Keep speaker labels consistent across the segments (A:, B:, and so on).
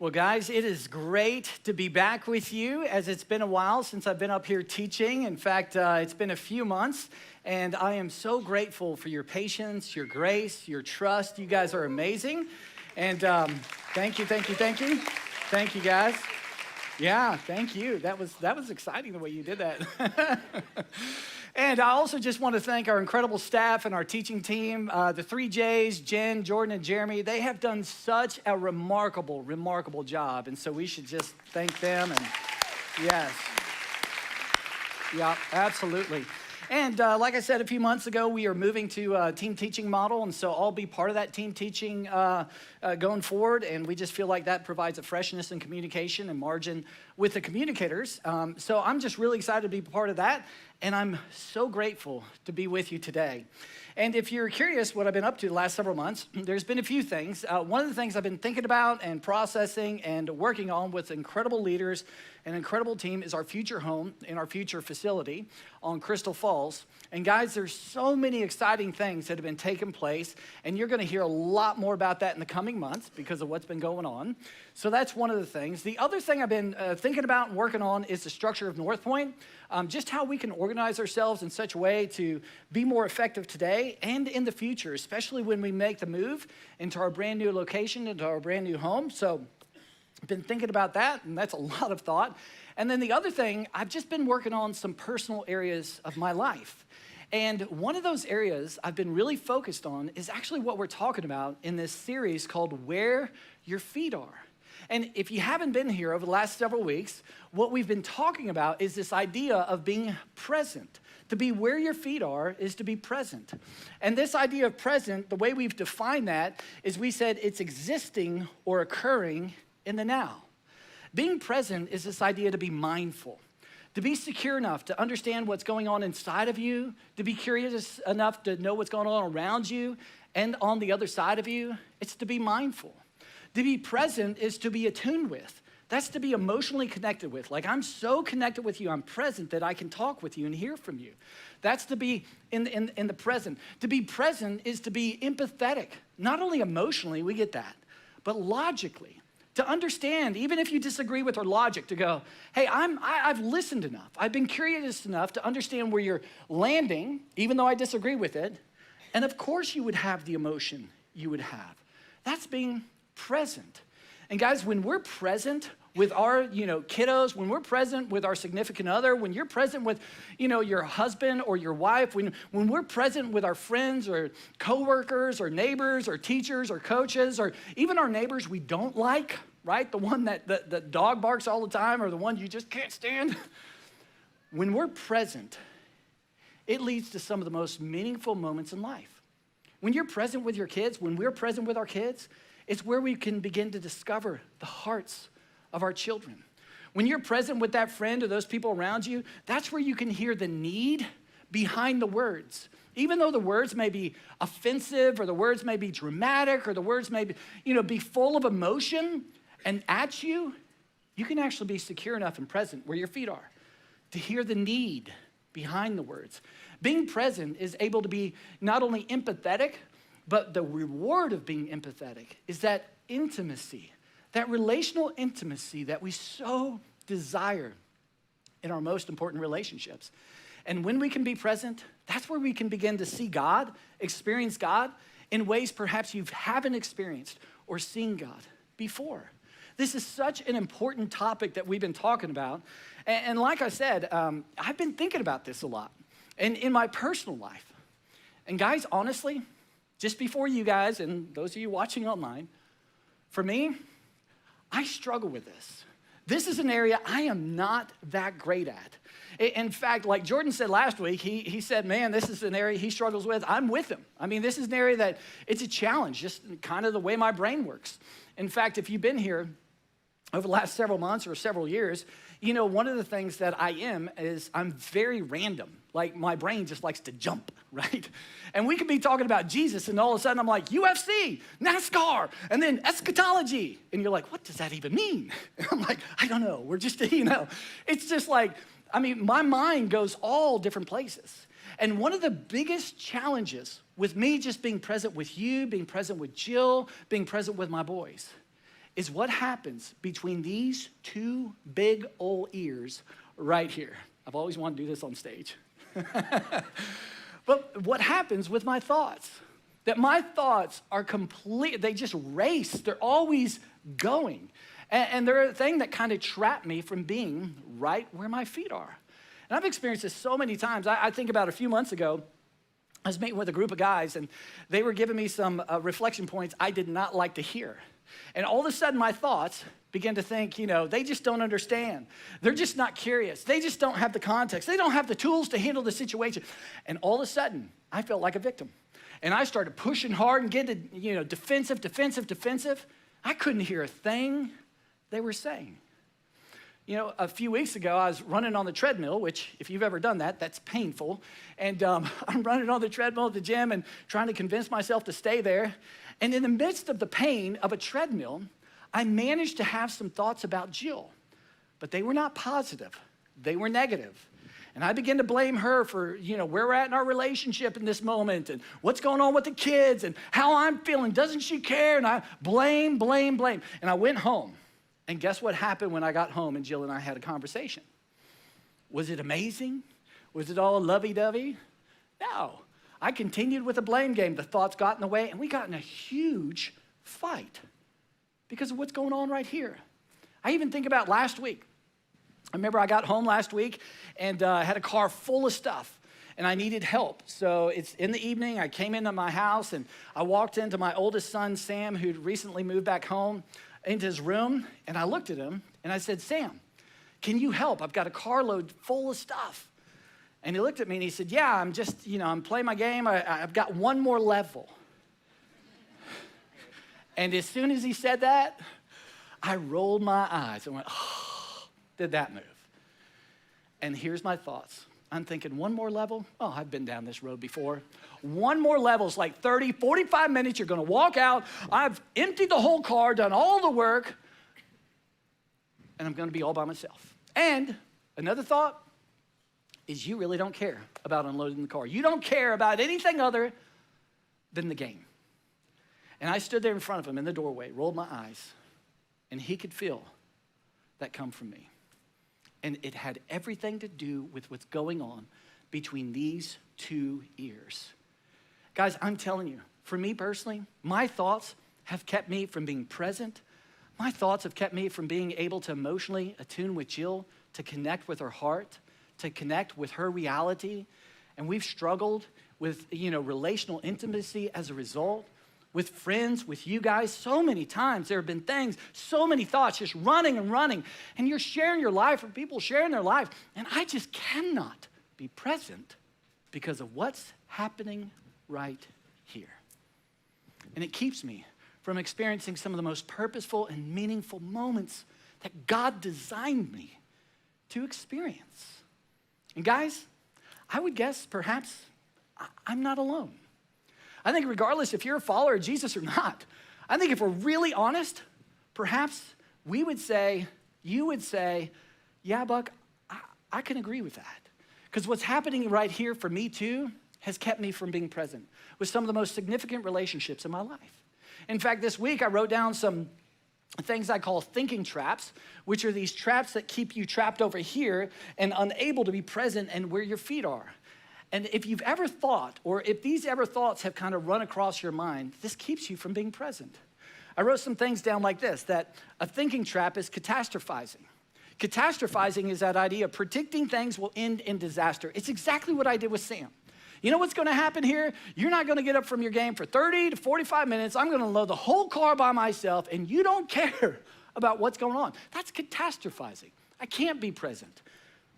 A: Well, guys, it is great to be back with you, as it's been a while since I've been up here teaching. In fact, it's been a few months, and I am so grateful for your patience, your grace, your trust. You guys are amazing, and thank you. Thank you, guys. Yeah, thank you. That was exciting the way you did that. And I also just want to thank our incredible staff and our teaching team, the 3Js, Jen, Jordan, and Jeremy. They have done such a remarkable job. And so we should just thank them. And yes. Yeah, absolutely. And like I said a few months ago, we are moving to a team teaching model. And so I'll be part of that team teaching going forward. And we just feel like that provides a freshness in communication and margin with the communicators. So I'm just really excited to be part of that. And I'm so grateful to be with you today. And if you're curious what I've been up to the last several months, there's been a few things. One of the things I've been thinking about and processing and working on with incredible leaders, an incredible team, is our future home and our future facility on Crystal Falls. And guys, there's so many exciting things that have been taking place, and you're gonna hear a lot more about that in the coming months because of what's been going on. So that's one of the things. The other thing I've been thinking about and working on is the structure of Northpoint, just how we can organize ourselves in such a way to be more effective today and in the future, especially when we make the move into our brand new location, into our brand new home. So I've been thinking about that, and that's a lot of thought. And then the other thing, I've just been working on some personal areas of my life. And one of those areas I've been really focused on is actually what we're talking about in this series called Where Your Feet Are. And if you haven't been here over the last several weeks, what we've been talking about is this idea of being present. To be where your feet are is to be present. And this idea of present, the way we've defined that is we said it's existing or occurring in the now. Being present is this idea to be mindful, to be secure enough to understand what's going on inside of you, to be curious enough to know what's going on around you and on the other side of you. It's to be mindful. To be present is to be attuned with. That's to be emotionally connected with. Like, I'm so connected with you, I'm present that I can talk with you and hear from you. That's to be in the present. To be present is to be empathetic. Not only emotionally, we get that, but logically. To understand, even if you disagree with our logic, to go, hey, I've listened enough. I've been curious enough to understand where you're landing, even though I disagree with it. And of course you would have the emotion you would have. That's being present. And guys, when we're present with our, kiddos, when we're present with our significant other, when you're present with, your husband or your wife, when we're present with our friends or coworkers or neighbors or teachers or coaches or even our neighbors we don't like, right? The one that the dog barks all the time or the one you just can't stand. When we're present, it leads to some of the most meaningful moments in life. When you're present with your kids, when we're present with our kids, it's where we can begin to discover the hearts of our children. When you're present with that friend or those people around you, that's where you can hear the need behind the words. Even though the words may be offensive or the words may be dramatic or the words may be full of emotion and at you, you can actually be secure enough and present where your feet are to hear the need behind the words. Being present is able to be not only empathetic, but the reward of being empathetic is that intimacy, that relational intimacy that we so desire in our most important relationships. And when we can be present, that's where we can begin to see God, experience God in ways perhaps you haven't experienced or seen God before. This is such an important topic that we've been talking about. And like I said, I've been thinking about this a lot and in my personal life. And guys, honestly, just before you guys and those of you watching online, for me, I struggle with this. This is an area I am not that great at. In fact, like Jordan said last week, he said, man, this is an area he struggles with. I'm with him. I mean, this is an area that it's a challenge, just kind of the way my brain works. In fact, if you've been here over the last several months or several years, one of the things that I am is I'm very random. Like, my brain just likes to jump, right? And we could be talking about Jesus, and all of a sudden I'm like, UFC, NASCAR, and then eschatology. And you're like, what does that even mean? And I'm like, I don't know. We're just, it's just like, my mind goes all different places. And one of the biggest challenges with me just being present with you, being present with Jill, being present with my boys, is what happens between these two big old ears right here. I've always wanted to do this on stage. But what happens with my thoughts? That my thoughts are complete, they just race. They're always going. And they're a thing that kind of trap me from being right where my feet are. And I've experienced this so many times. I think about a few months ago, I was meeting with a group of guys, and they were giving me some reflection points I did not like to hear. And all of a sudden, my thoughts began to think, they just don't understand. They're just not curious. They just don't have the context. They don't have the tools to handle the situation. And all of a sudden, I felt like a victim. And I started pushing hard and getting, defensive. I couldn't hear a thing they were saying. A few weeks ago, I was running on the treadmill, which if you've ever done that, that's painful. And I'm running on the treadmill at the gym and trying to convince myself to stay there. And in the midst of the pain of a treadmill, I managed to have some thoughts about Jill, but they were not positive. They were negative. And I began to blame her for, where we're at in our relationship in this moment and what's going on with the kids and how I'm feeling. Doesn't she care? And I blame. And I went home. And guess what happened when I got home and Jill and I had a conversation? Was it amazing? Was it all lovey-dovey? No. I continued with the blame game. The thoughts got in the way, and we got in a huge fight because of what's going on right here. I even think about last week. I remember I got home last week and I had a car full of stuff and I needed help. So it's in the evening, I came into my house and I walked into my oldest son, Sam, who'd recently moved back home, into his room, and I looked at him and I said, Sam, can you help? I've got a carload full of stuff. And he looked at me and he said, yeah, I'm just, I'm playing my game. I've got one more level. And as soon as he said that, I rolled my eyes and went, oh. Did that move? And here's my thoughts. I'm thinking, one more level? Oh, I've been down this road before. One more level is like 30, 45 minutes. You're going to walk out. I've emptied the whole car, done all the work, and I'm going to be all by myself. And another thought is you really don't care about unloading the car. You don't care about anything other than the game. And I stood there in front of him in the doorway, rolled my eyes, and he could feel that come from me. And it had everything to do with what's going on between these two ears. Guys, I'm telling you, for me personally, my thoughts have kept me from being present. My thoughts have kept me from being able to emotionally attune with Jill, to connect with her heart, to connect with her reality. And we've struggled with, relational intimacy as a result. With friends, with you guys, so many times there have been things, so many thoughts just running, and you're sharing your life with people sharing their life, and I just cannot be present because of what's happening right here. And it keeps me from experiencing some of the most purposeful and meaningful moments that God designed me to experience. And guys, I would guess perhaps I'm not alone. I think regardless if you're a follower of Jesus or not, I think if we're really honest, perhaps you would say, yeah, Buck, I can agree with that. Because what's happening right here for me too has kept me from being present with some of the most significant relationships in my life. In fact, this week I wrote down some things I call thinking traps, which are these traps that keep you trapped over here and unable to be present and where your feet are. And if you've ever thought, or if these ever thoughts have kind of run across your mind, this keeps you from being present. I wrote some things down like this, that a thinking trap is catastrophizing. Catastrophizing is that idea of predicting things will end in disaster. It's exactly what I did with Sam. You know what's gonna happen here? You're not gonna get up from your game for 30 to 45 minutes. I'm gonna load the whole car by myself, and you don't care about what's going on. That's catastrophizing. I can't be present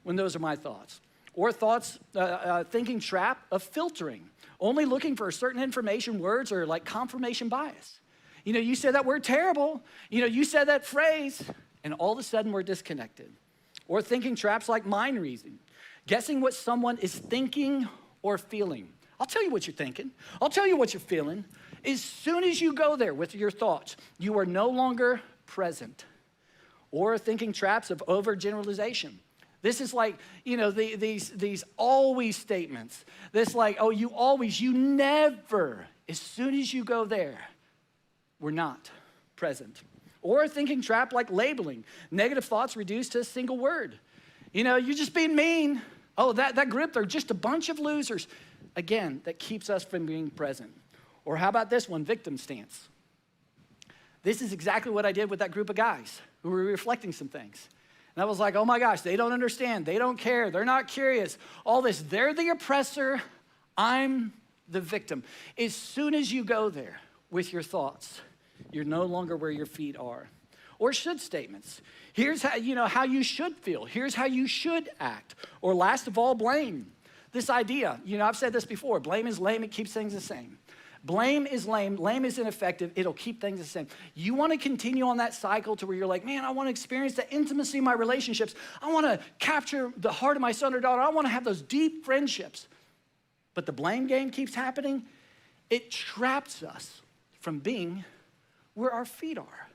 A: when those are my thoughts. Or thoughts, thinking trap of filtering, only looking for certain information, words, or like confirmation bias. You said that word terrible, you said that phrase, and all of a sudden we're disconnected. Or thinking traps like mind reasoning, guessing what someone is thinking or feeling. I'll tell you what you're thinking. I'll tell you what you're feeling. As soon as you go there with your thoughts, you are no longer present. Or thinking traps of overgeneralization. This is like, these always statements. This like, oh, you always, you never. As soon as you go there, we're not present. Or a thinking trap like labeling. Negative thoughts reduced to a single word. You're just being mean. Oh, that group, they're just a bunch of losers. Again, that keeps us from being present. Or how about this one, victim stance? This is exactly what I did with that group of guys who were reflecting some things. And I was like, oh my gosh, they don't understand. They don't care. They're not curious. All this, they're the oppressor. I'm the victim. As soon as you go there with your thoughts, you're no longer where your feet are. Or should statements. Here's how you should feel. Here's how you should act. Or last of all, blame. This idea, I've said this before, blame is lame, it keeps things the same. Blame is lame is ineffective, it'll keep things the same. You wanna continue on that cycle to where you're like, man, I wanna experience the intimacy in my relationships. I wanna capture the heart of my son or daughter. I wanna have those deep friendships. But the blame game keeps happening. It traps us from being where our feet are.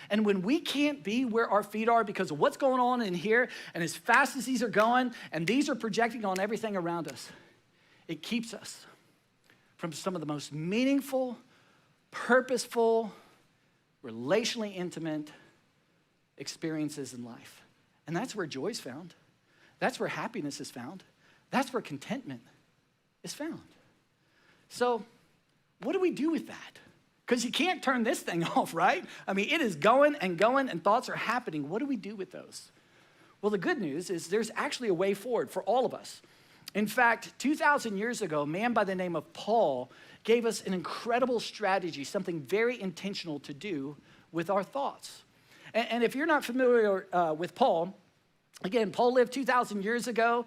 A: And when we can't be where our feet are because of what's going on in here, and as fast as these are going, and these are projecting on everything around us, it keeps us from some of the most meaningful, purposeful, relationally intimate experiences in life. And that's where joy is found. That's where happiness is found. That's where contentment is found. So what do we do with that? Because you can't turn this thing off, right? I mean, it is going, and thoughts are happening. What do we do with those? Well, the good news is there's actually a way forward for all of us. In fact, 2,000 years ago, a man by the name of Paul gave us an incredible strategy, something very intentional to do with our thoughts. And if you're not familiar with Paul, again, Paul lived 2,000 years ago.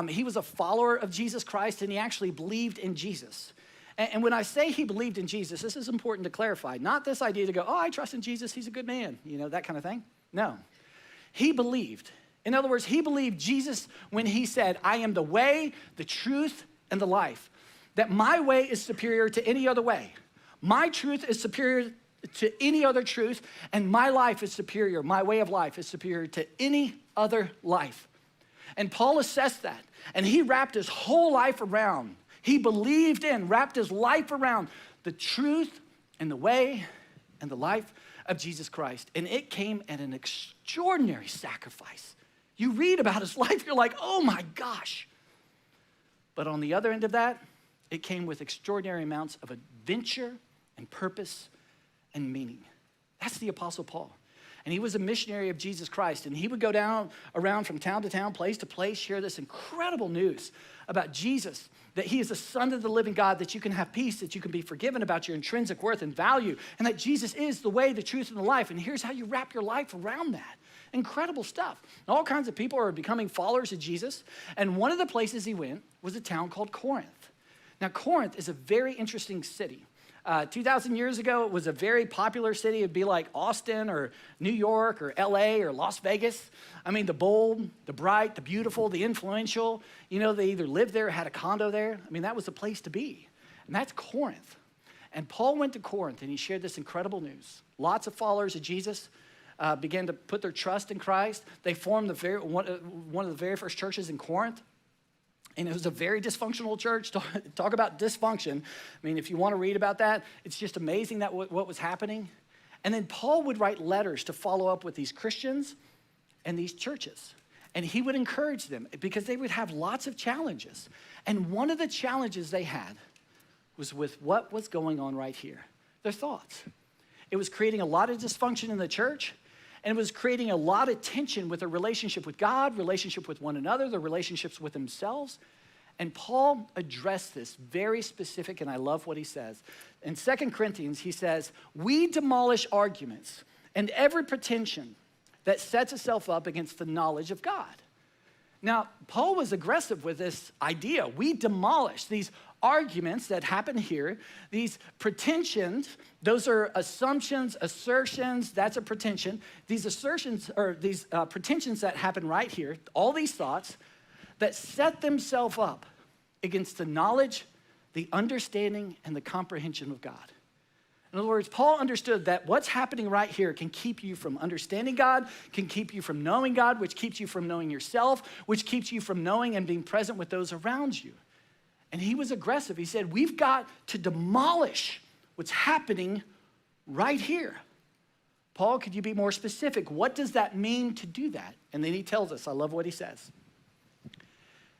A: He was a follower of Jesus Christ, and he actually believed in Jesus. And when I say he believed in Jesus, this is important to clarify. Not this idea to go, oh, I trust in Jesus, he's a good man, that kind of thing. No. He believed. In other words, he believed Jesus when he said, I am the way, the truth, and the life. That my way is superior to any other way. My truth is superior to any other truth, and my life is superior. My way of life is superior to any other life. And Paul assessed that, and he wrapped his whole life around. He believed in, wrapped his life around the truth and the way and the life of Jesus Christ. And it came at an extraordinary sacrifice. You read about his life, you're like, oh my gosh. But on the other end of that, it came with extraordinary amounts of adventure and purpose and meaning. That's the Apostle Paul. And he was a missionary of Jesus Christ. And he would go around from town to town, place to place, share this incredible news about Jesus, that he is the Son of the living God, that you can have peace, that you can be forgiven about your intrinsic worth and value, and that Jesus is the way, the truth, and the life. And here's how you wrap your life around that. Incredible stuff. All kinds of people are becoming followers of Jesus. And one of the places he went was a town called Corinth. Now, Corinth is a very interesting city. 2,000 years ago, it was a very popular city. It'd be like Austin or New York or LA or Las Vegas. I mean, the bold, the bright, the beautiful, the influential. They either lived there or had a condo there. I mean, that was the place to be. And that's Corinth. And Paul went to Corinth and he shared this incredible news. Lots of followers of Jesus began to put their trust in Christ. They formed one of the very first churches in Corinth. And it was a very dysfunctional church. Talk about dysfunction. I mean, if you want to read about that, it's just amazing that what was happening. And then Paul would write letters to follow up with these Christians and these churches. And he would encourage them because they would have lots of challenges. And one of the challenges they had was with what was going on right here, their thoughts. It was creating a lot of dysfunction in the church. And it was creating a lot of tension with their relationship with God, relationship with one another, their relationships with themselves. And Paul addressed this very specific, and I love what he says. In 2 Corinthians, he says, we demolish arguments and every pretension that sets itself up against the knowledge of God. Now, Paul was aggressive with this idea. We demolish these arguments that happen here, these pretensions, those are assumptions, assertions, that's a pretension. These assertions or these pretensions that happen right here, all these thoughts that set themselves up against the knowledge, the understanding, and the comprehension of God. In other words, Paul understood that what's happening right here can keep you from understanding God, can keep you from knowing God, which keeps you from knowing yourself, which keeps you from knowing and being present with those around you. And he was aggressive. He said, we've got to demolish what's happening right here. Paul, could you be more specific? What does that mean to do that? And then he tells us, I love what he says. He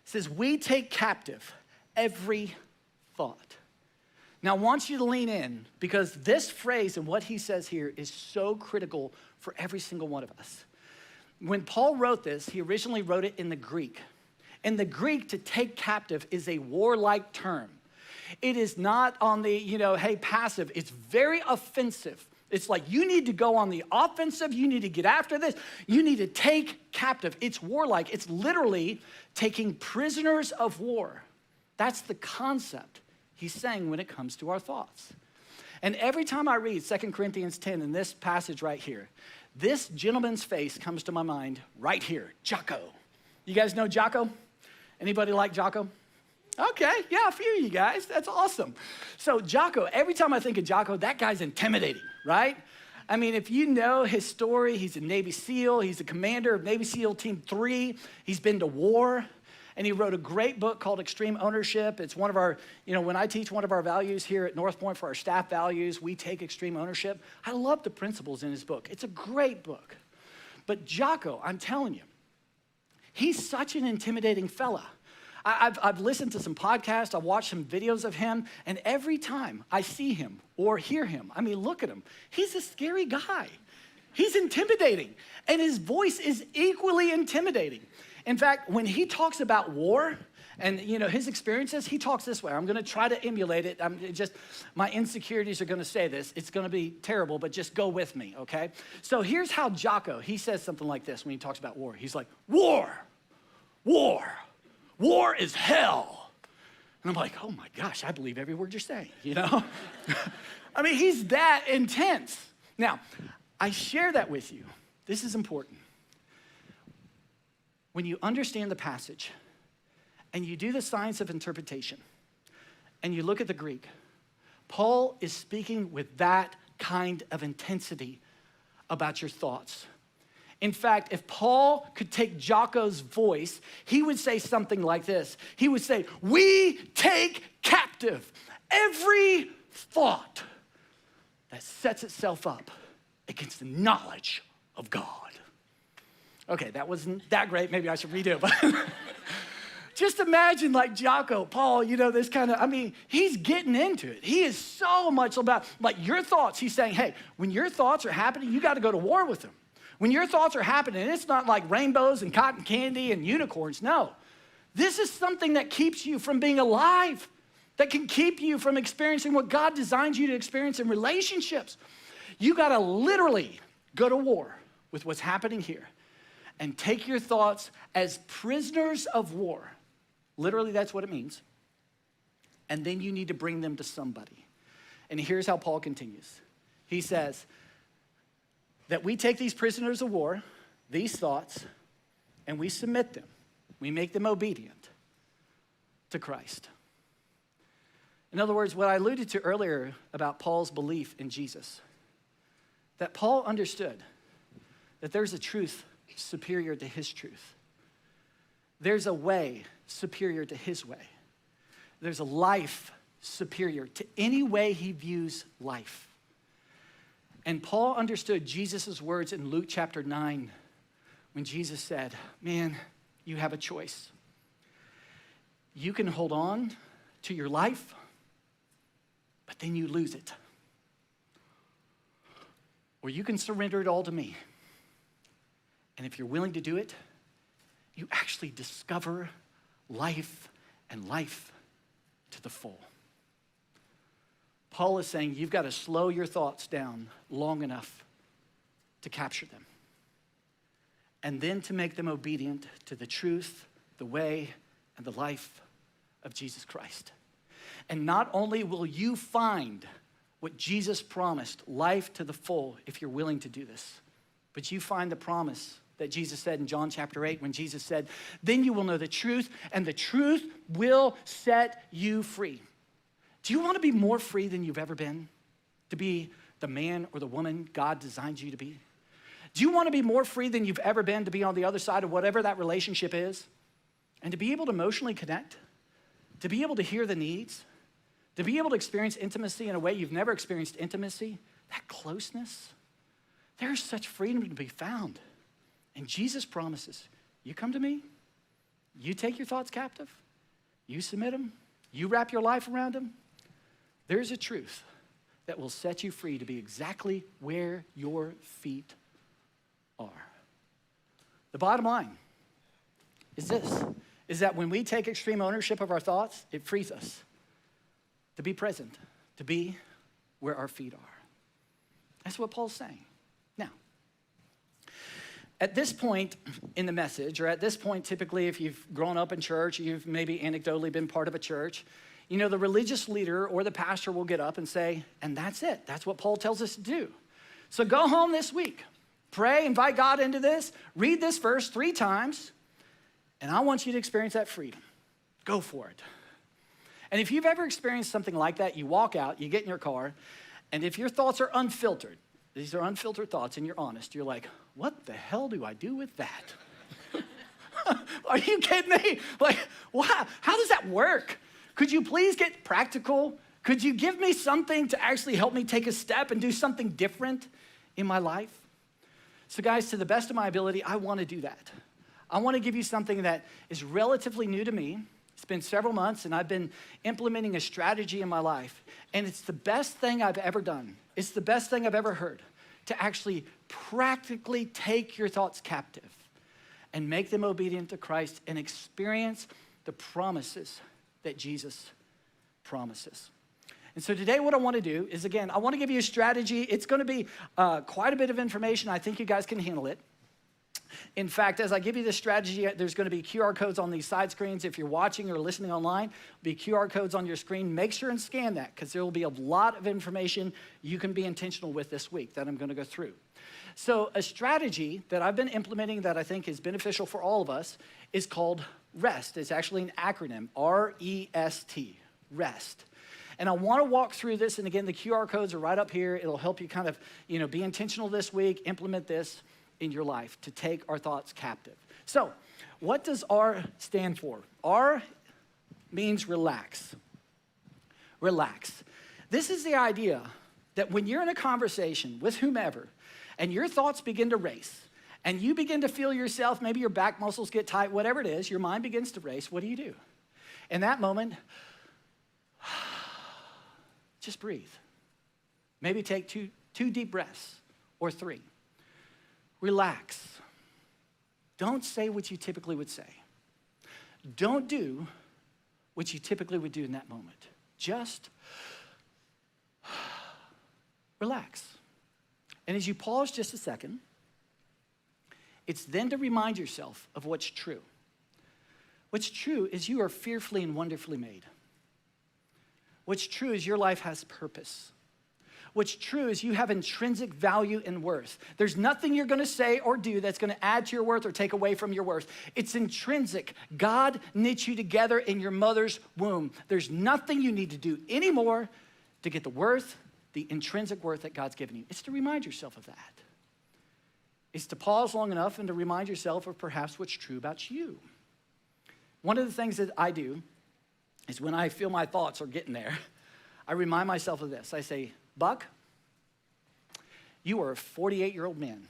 A: says, we take captive every thought. Now, I want you to lean in because this phrase and what he says here is so critical for every single one of us. When Paul wrote this, he originally wrote it in the Greek. In the Greek, to take captive is a warlike term. It is not on the, hey, passive. It's very offensive. It's like you need to go on the offensive. You need to get after this. You need to take captive. It's warlike. It's literally taking prisoners of war. That's the concept he's saying when it comes to our thoughts. And every time I read 2 Corinthians 10 in this passage right here, this gentleman's face comes to my mind right here, Jocko. You guys know Jocko? Anybody like Jocko? Okay, yeah, a few of you guys. That's awesome. So Jocko, every time I think of Jocko, that guy's intimidating, right? I mean, if you know his story, he's a Navy SEAL. He's a commander of Navy SEAL Team 3. He's been to war. And he wrote a great book called Extreme Ownership. It's one of our, when I teach one of our values here at Northpoint for our staff values, we take extreme ownership. I love the principles in his book. It's a great book. But Jocko, I'm telling you, he's such an intimidating fella. I've listened to some podcasts, I've watched some videos of him, and every time I see him or hear him, I mean, look at him. He's a scary guy. He's intimidating, and his voice is equally intimidating. In fact, when he talks about war and, his experiences, he talks this way. I'm going to try to emulate it. My insecurities are going to say this. It's going to be terrible, but just go with me, okay? So here's how Jocko, he says something like this when he talks about war. He's like, war is hell. And I'm like, oh my gosh, I believe every word you're saying, I mean, he's that intense. Now, I share that with you. This is important. When you understand the passage and you do the science of interpretation and you look at the Greek, Paul is speaking with that kind of intensity about your thoughts. In fact, if Paul could take Jocko's voice, he would say something like this. He would say, we take captive every thought that sets itself up against the knowledge of God. Okay, that wasn't that great. Maybe I should redo it. But just imagine like Jocko, Paul, this kind of, he's getting into it. He is so much about your thoughts. He's saying, hey, when your thoughts are happening, you got to go to war with them. When your thoughts are happening, it's not like rainbows and cotton candy and unicorns. No, this is something that keeps you from being alive, that can keep you from experiencing what God designed you to experience in relationships. You got to literally go to war with what's happening here. And take your thoughts as prisoners of war. Literally, that's what it means. And then you need to bring them to somebody. And here's how Paul continues. He says that we take these prisoners of war, these thoughts, and we submit them. We make them obedient to Christ. In other words, what I alluded to earlier about Paul's belief in Jesus, that Paul understood that there's a truth superior to his truth. There's a way superior to his way. There's a life superior to any way he views life. And Paul understood Jesus' words in Luke chapter 9 when Jesus said, man, you have a choice. You can hold on to your life, but then you lose it. Or you can surrender it all to me. And if you're willing to do it, you actually discover life and life to the full. Paul is saying you've got to slow your thoughts down long enough to capture them. And then to make them obedient to the truth, the way, and the life of Jesus Christ. And not only will you find what Jesus promised, life to the full, if you're willing to do this, but you find the promise that Jesus said in John chapter 8 when Jesus said, then you will know the truth and the truth will set you free. Do you want to be more free than you've ever been? To be the man or the woman God designed you to be? Do you want to be more free than you've ever been to be on the other side of whatever that relationship is? And to be able to emotionally connect? To be able to hear the needs? To be able to experience intimacy in a way you've never experienced intimacy? That closeness? There's such freedom to be found. And Jesus promises, you come to me, you take your thoughts captive, you submit them, you wrap your life around them. There's a truth that will set you free to be exactly where your feet are. The bottom line is this, is that when we take extreme ownership of our thoughts, it frees us to be present, to be where our feet are. That's what Paul's saying. Now, at this point in the message, or at this point, typically if you've grown up in church, you've maybe anecdotally been part of a church, you know, the religious leader or the pastor will get up and say, and that's it. That's what Paul tells us to do. So go home this week, pray, invite God into this, read this verse 3 times, and I want you to experience that freedom. Go for it. And if you've ever experienced something like that, you walk out, you get in your car, and if your thoughts are unfiltered, these are unfiltered thoughts and you're honest, you're like, what the hell do I do with that? Are you kidding me? Like, wow, how does that work? Could you please get practical? Could you give me something to actually help me take a step and do something different in my life? So guys, to the best of my ability, I want to do that. I want to give you something that is relatively new to me. It's been several months and I've been implementing a strategy in my life. And it's the best thing I've ever done. It's the best thing I've ever heard, to actually practically take your thoughts captive and make them obedient to Christ and experience the promises that Jesus promises. And so today what I want to do is, again, I want to give you a strategy. It's going to be quite a bit of information. I think you guys can handle it. In fact, as I give you this strategy, there's going to be QR codes on these side screens. If you're watching or listening online, there'll be QR codes on your screen. Make sure and scan that, because there will be a lot of information you can be intentional with this week that I'm going to go through. So a strategy that I've been implementing that I think is beneficial for all of us is called REST. It's actually an acronym, R-E-S-T, REST. And I want to walk through this, and again, the QR codes are right up here. It'll help you kind of, be intentional this week, implement this in your life to take our thoughts captive. So, what does R stand for? R means relax. Relax. This is the idea that when you're in a conversation with whomever, and your thoughts begin to race, and you begin to feel yourself, maybe your back muscles get tight, whatever it is, your mind begins to race, what do? In that moment, just breathe. Maybe take two deep breaths, or 3. Relax. Don't say what you typically would say. Don't do what you typically would do in that moment. Just relax. And as you pause just a second, it's then to remind yourself of what's true. What's true is you are fearfully and wonderfully made. What's true is your life has purpose. What's true is you have intrinsic value and worth. There's nothing you're going to say or do that's going to add to your worth or take away from your worth. It's intrinsic. God knit you together in your mother's womb. There's nothing you need to do anymore to get the worth, the intrinsic worth that God's given you. It's to remind yourself of that. It's to pause long enough and to remind yourself of perhaps what's true about you. One of the things that I do is when I feel my thoughts are getting there, I remind myself of this. I say, Buck, you are a 48-year-old man,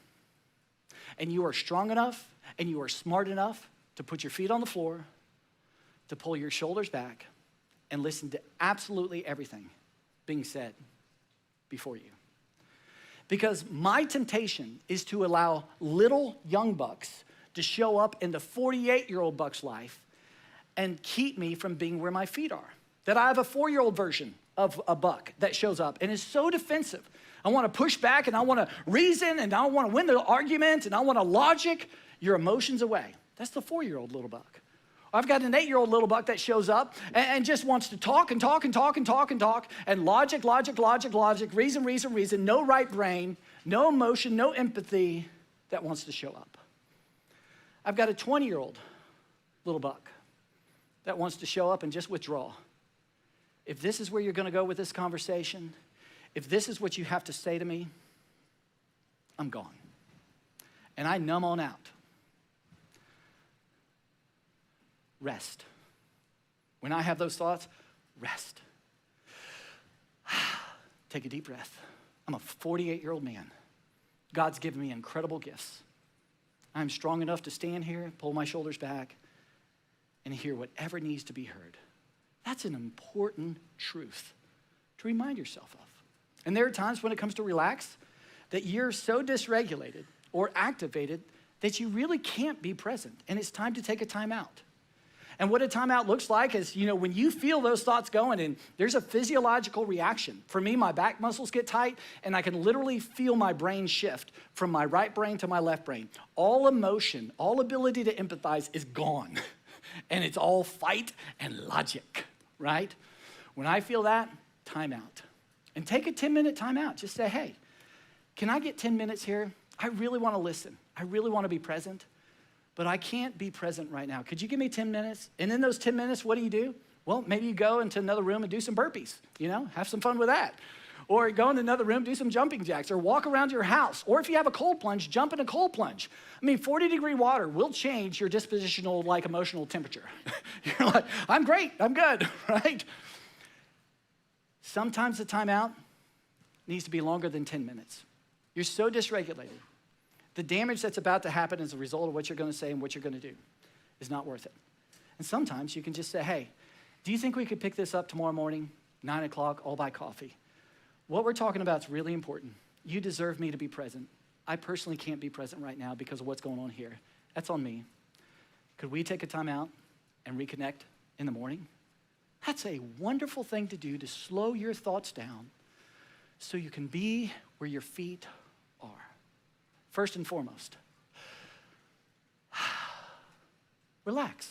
A: and you are strong enough and you are smart enough to put your feet on the floor, to pull your shoulders back, and listen to absolutely everything being said before you. Because my temptation is to allow little young bucks to show up in the 48-year-old buck's life and keep me from being where my feet are. That I have a 4-year-old version of a buck that shows up and is so defensive. I want to push back and I want to reason and I want to win the argument and I want to logic your emotions away. That's the 4-year-old little buck. I've got an 8-year-old little buck that shows up and just wants to talk and talk and talk and talk and talk and logic, reason, no right brain, no emotion, no empathy that wants to show up. I've got a 20-year-old little buck that wants to show up and just withdraw. If this is where you're going to go with this conversation, if this is what you have to say to me, I'm gone. And I numb on out. Rest. When I have those thoughts, rest. Take a deep breath. I'm a 48-year-old man. God's given me incredible gifts. I'm strong enough to stand here, pull my shoulders back, and hear whatever needs to be heard. That's an important truth to remind yourself of. And there are times when it comes to relax that you're so dysregulated or activated that you really can't be present, and it's time to take a time out. And what a timeout looks like is, when you feel those thoughts going and there's a physiological reaction. For me, my back muscles get tight and I can literally feel my brain shift from my right brain to my left brain. All emotion, all ability to empathize is gone. And it's all fight and logic, right? When I feel that, time out. And take a 10-minute time out. Just say, hey, can I get 10 minutes here? I really want to listen. I really want to be present. But I can't be present right now. Could you give me 10 minutes? And in those 10 minutes, what do? Well, maybe you go into another room and do some burpees, have some fun with that. Or go in another room, do some jumping jacks, or walk around your house. Or if you have a cold plunge, jump in a cold plunge. 40-degree water will change your dispositional, emotional temperature. You're like, I'm great, I'm good, right? Sometimes the timeout needs to be longer than 10 minutes. You're so dysregulated. The damage that's about to happen as a result of what you're going to say and what you're going to do is not worth it. And sometimes you can just say, hey, do you think we could pick this up tomorrow morning, 9 o'clock, I'll buy coffee? What we're talking about is really important. You deserve me to be present. I personally can't be present right now because of what's going on here. That's on me. Could we take a time out and reconnect in the morning? That's a wonderful thing to do to slow your thoughts down so you can be where your feet are. First and foremost, relax.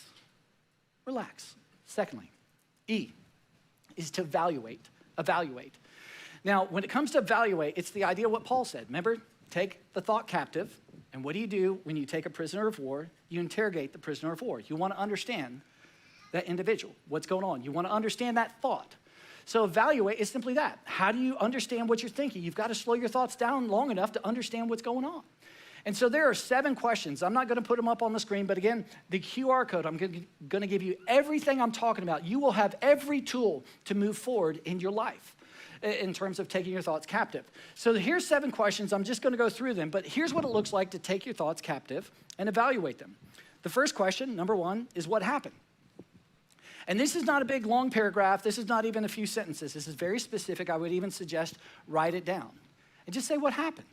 A: Relax. Secondly, E is to evaluate. Now, when it comes to evaluate, it's the idea of what Paul said. Remember, take the thought captive, and what do you do when you take a prisoner of war? You interrogate the prisoner of war. You want to understand that individual, what's going on. You want to understand that thought. So evaluate is simply that. How do you understand what you're thinking? You've got to slow your thoughts down long enough to understand what's going on. And so there are 7 questions. I'm not going to put them up on the screen, but again, the QR code, I'm going to give you everything I'm talking about. You will have every tool to move forward in your life in terms of taking your thoughts captive. So here's 7 questions. I'm just going to go through them, but here's what it looks like to take your thoughts captive and evaluate them. The first question, number 1, is what happened? And this is not a big, long paragraph. This is not even a few sentences. This is very specific. I would even suggest write it down. And just say what happened.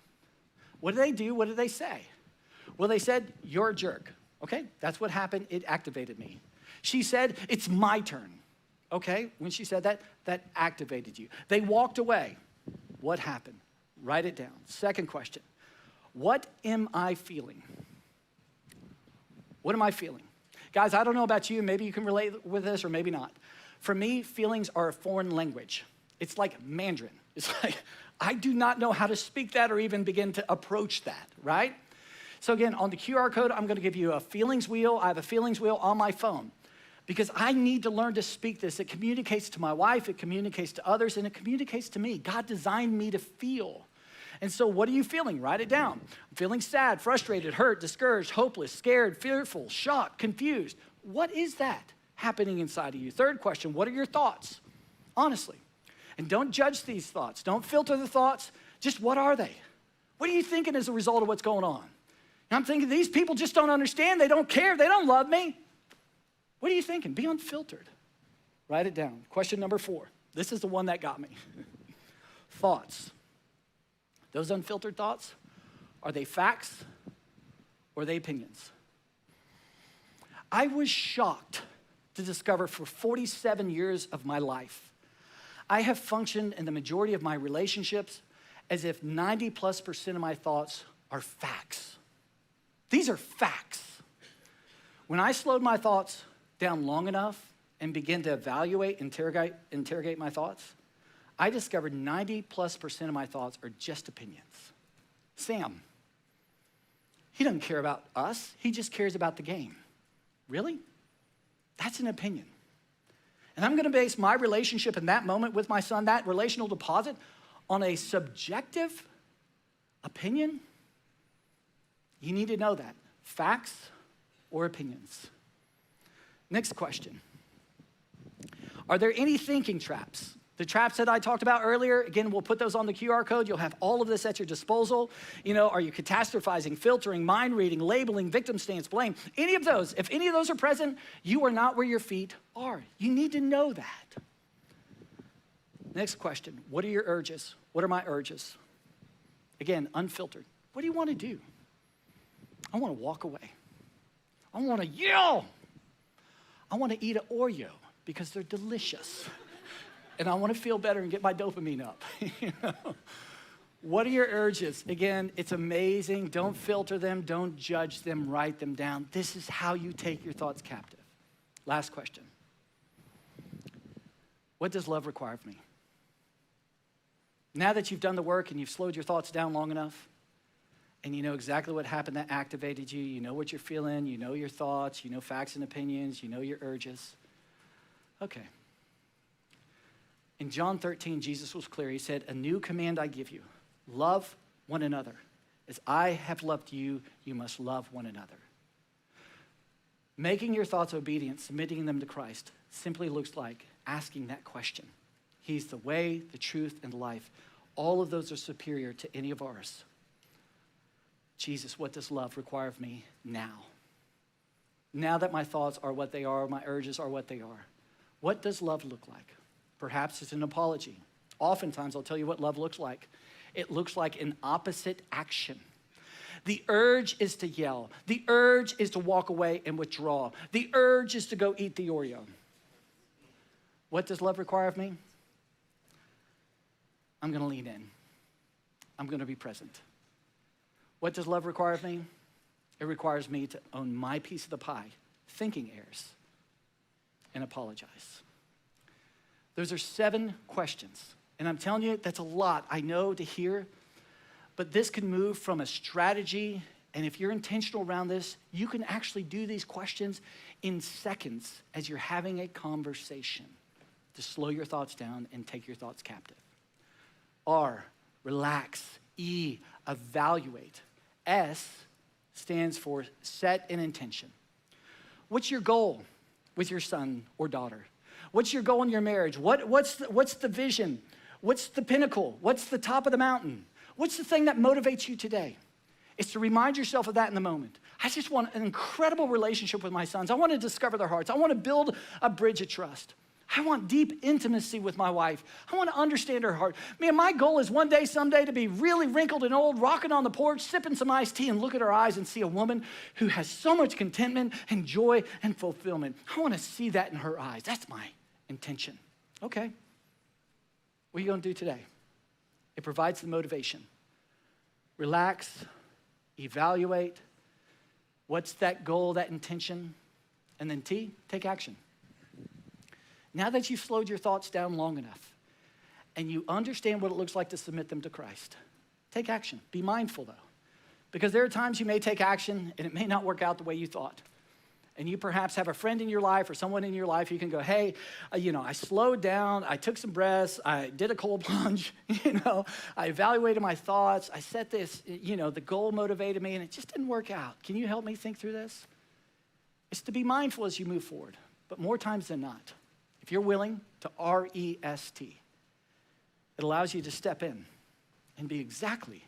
A: What did they do? What did they say? Well, they said, you're a jerk. Okay, that's what happened. It activated me. She said, it's my turn. Okay, when she said that, that activated you. They walked away. What happened? Write it down. Second question, what am I feeling? What am I feeling? Guys, I don't know about you. Maybe you can relate with this or maybe not. For me, feelings are a foreign language. It's like Mandarin. It's like, I do not know how to speak that or even begin to approach that, right? So again, on the QR code, I'm going to give you a feelings wheel. I have a feelings wheel on my phone because I need to learn to speak this. It communicates to my wife, it communicates to others, and it communicates to me. God designed me to feel. And so what are you feeling? Write it down. I'm feeling sad, frustrated, hurt, discouraged, hopeless, scared, fearful, shocked, confused. What is that happening inside of you? Third question, what are your thoughts? Honestly. And don't judge these thoughts. Don't filter the thoughts. Just what are they? What are you thinking as a result of what's going on? And I'm thinking these people just don't understand. They don't care. They don't love me. What are you thinking? Be unfiltered. Write it down. Question number 4. This is the one that got me. Thoughts. Those unfiltered thoughts, are they facts or are they opinions? I was shocked to discover for 47 years of my life, I have functioned in the majority of my relationships as if 90+% of my thoughts are facts. These are facts. When I slowed my thoughts down long enough and began to evaluate, interrogate my thoughts, I discovered 90+% of my thoughts are just opinions. Sam, he doesn't care about us. He just cares about the game. Really? That's an opinion. And I'm going to base my relationship in that moment with my son, that relational deposit, on a subjective opinion. You need to know that. Facts or opinions. Next question. Are there any thinking traps The traps that I talked about earlier, again, we'll put those on the QR code. You'll have all of this at your disposal. Are you catastrophizing, filtering, mind reading, labeling, victim stance, blame? Any of those, if any of those are present, you are not where your feet are. You need to know that. Next question, what are your urges? What are my urges? Again, unfiltered. What do you want to do? I want to walk away. I want to yell. I want to eat an Oreo because they're delicious. And I want to feel better and get my dopamine up. What are your urges? Again, it's amazing. Don't filter them. Don't judge them. Write them down. This is how you take your thoughts captive. Last question. What does love require of me? Now that you've done the work and you've slowed your thoughts down long enough, and you know exactly what happened that activated you, you know what you're feeling, you know your thoughts, you know facts and opinions, you know your urges. Okay. In John 13, Jesus was clear. He said, a new command I give you, love one another. As I have loved you, you must love one another. Making your thoughts obedient, submitting them to Christ, simply looks like asking that question. He's the way, the truth, and the life. All of those are superior to any of ours. Jesus, what does love require of me now? Now that my thoughts are what they are, my urges are what they are, what does love look like? Perhaps it's an apology. Oftentimes, I'll tell you what love looks like. It looks like an opposite action. The urge is to yell. The urge is to walk away and withdraw. The urge is to go eat the Oreo. What does love require of me? I'm going to lean in. I'm going to be present. What does love require of me? It requires me to own my piece of the pie, thinking errors, and apologize. Those are 7 questions. And I'm telling you, that's a lot, I know, to hear. But this can move from a strategy, and if you're intentional around this, you can actually do these questions in seconds as you're having a conversation to slow your thoughts down and take your thoughts captive. R, relax. E, evaluate. S stands for set an intention. What's your goal with your son or daughter? What's your goal in your marriage? What's the vision? What's the pinnacle? What's the top of the mountain? What's the thing that motivates you today? It's to remind yourself of that in the moment. I just want an incredible relationship with my sons. I want to discover their hearts. I want to build a bridge of trust. I want deep intimacy with my wife. I want to understand her heart. Man, my goal is one day, someday, to be really wrinkled and old, rocking on the porch, sipping some iced tea, and look at her eyes and see a woman who has so much contentment and joy and fulfillment. I want to see that in her eyes. That's my intention. Okay. What are you going to do today? It provides the motivation. Relax, evaluate. What's that goal, that intention? And then T, take action. Now that you've slowed your thoughts down long enough and you understand what it looks like to submit them to Christ, take action. Be mindful, though, because there are times you may take action and it may not work out the way you thought. And you perhaps have a friend in your life or someone in your life you can go, hey, I slowed down, I took some breaths, I did a cold plunge, I evaluated my thoughts, I set this, the goal motivated me and it just didn't work out. Can you help me think through this? It's to be mindful as you move forward, but more times than not, if you're willing to rest, it allows you to step in and be exactly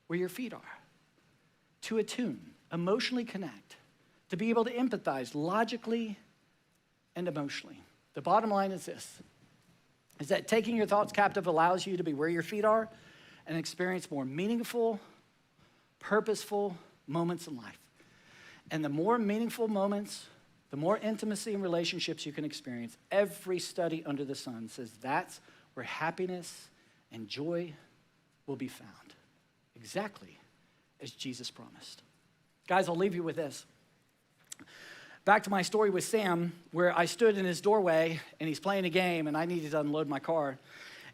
A: where your feet are, to attune, emotionally connect, to be able to empathize logically and emotionally. The bottom line is this, is that taking your thoughts captive allows you to be where your feet are and experience more meaningful, purposeful moments in life. And the more meaningful moments, the more intimacy and relationships you can experience, every study under the sun says that's where happiness and joy will be found. Exactly as Jesus promised. Guys, I'll leave you with this. Back to my story with Sam, where I stood in his doorway and he's playing a game and I needed to unload my car.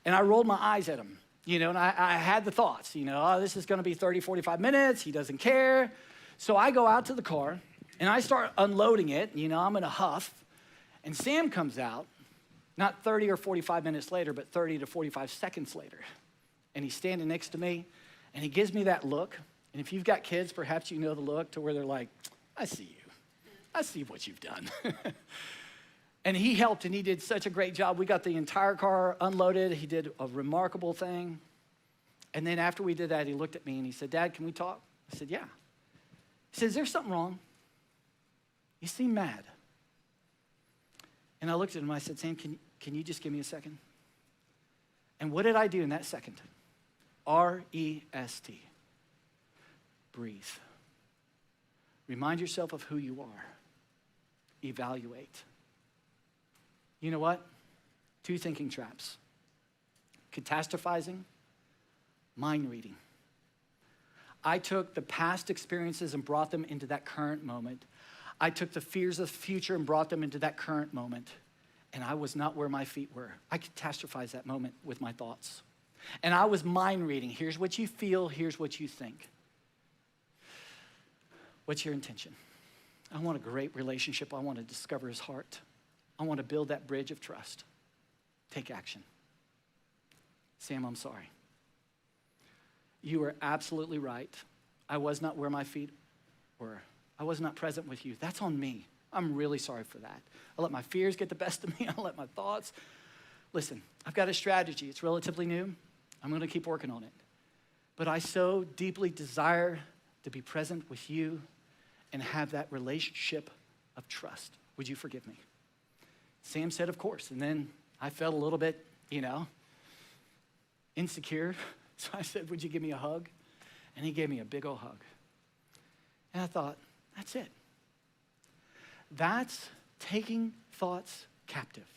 A: And I rolled my eyes at him, and I had the thoughts, this is gonna be 30, 45 minutes, he doesn't care. So I go out to the car and I start unloading it, I'm in a huff. And Sam comes out, not 30 or 45 minutes later, but 30 to 45 seconds later. And he's standing next to me and he gives me that look. And if you've got kids, perhaps you know the look to where they're like, I see you. I see what you've done. And he helped, and he did such a great job. We got the entire car unloaded. He did a remarkable thing. And then after we did that, he looked at me and he said, Dad, can we talk? I said, yeah. He said, is there something wrong? You seem mad. And I looked at him and I said, Sam, can you just give me a second? And what did I do in that second? R-E-S-T. Breathe. Remind yourself of who you are. Evaluate. You know what? 2 thinking traps. Catastrophizing, mind reading. I took the past experiences and brought them into that current moment. I took the fears of the future and brought them into that current moment. And I was not where my feet were. I catastrophized that moment with my thoughts. And I was mind reading. Here's what you feel, here's what you think. What's your intention? I want a great relationship. I want to discover his heart. I want to build that bridge of trust. Take action. Sam, I'm sorry. You are absolutely right. I was not where my feet were. I was not present with you. That's on me. I'm really sorry for that. I let my fears get the best of me. I let my thoughts. Listen, I've got a strategy. It's relatively new. I'm going to keep working on it. But I so deeply desire to be present with you and have that relationship of trust. Would you forgive me? Sam said, of course. And then I felt a little bit, insecure. So I said, would you give me a hug? And he gave me a big old hug. And I thought, that's it. That's taking thoughts captive.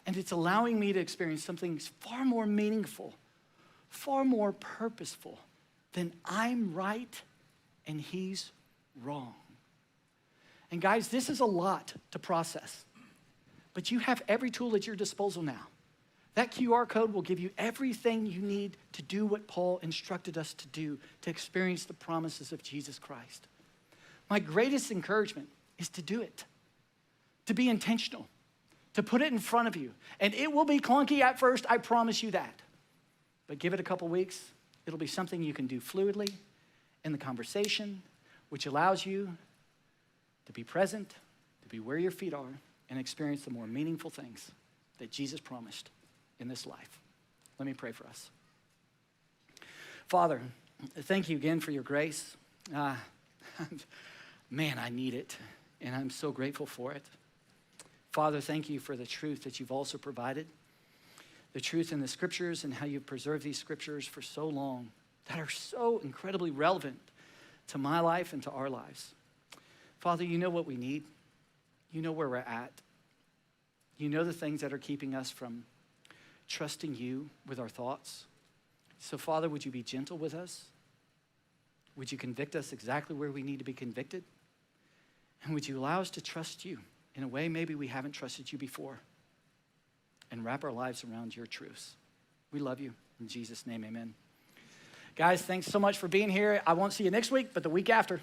A: And it's allowing me to experience something far more meaningful, far more purposeful than I'm right and he's wrong. And guys, this is a lot to process. But you have every tool at your disposal now. That QR code will give you everything you need to do what Paul instructed us to do, to experience the promises of Jesus Christ. My greatest encouragement is to do it, to be intentional, to put it in front of you. And it will be clunky at first, I promise you that. But give it a couple weeks, it'll be something you can do fluidly in the conversation, which allows you to be present, to be where your feet are, and experience the more meaningful things that Jesus promised in this life. Let me pray for us. Father, thank you again for your grace. Man, I need it, and I'm so grateful for it. Father, thank you for the truth that you've also provided, the truth in the scriptures and how you've preserved these scriptures for so long that are so incredibly relevant to my life and to our lives. Father, you know what we need. You know where we're at. You know the things that are keeping us from trusting you with our thoughts. So, Father, would you be gentle with us? Would you convict us exactly where we need to be convicted? And would you allow us to trust you in a way maybe we haven't trusted you before, and wrap our lives around your truths? We love you. In Jesus' name, amen. Guys, thanks so much for being here. I won't see you next week, but the week after.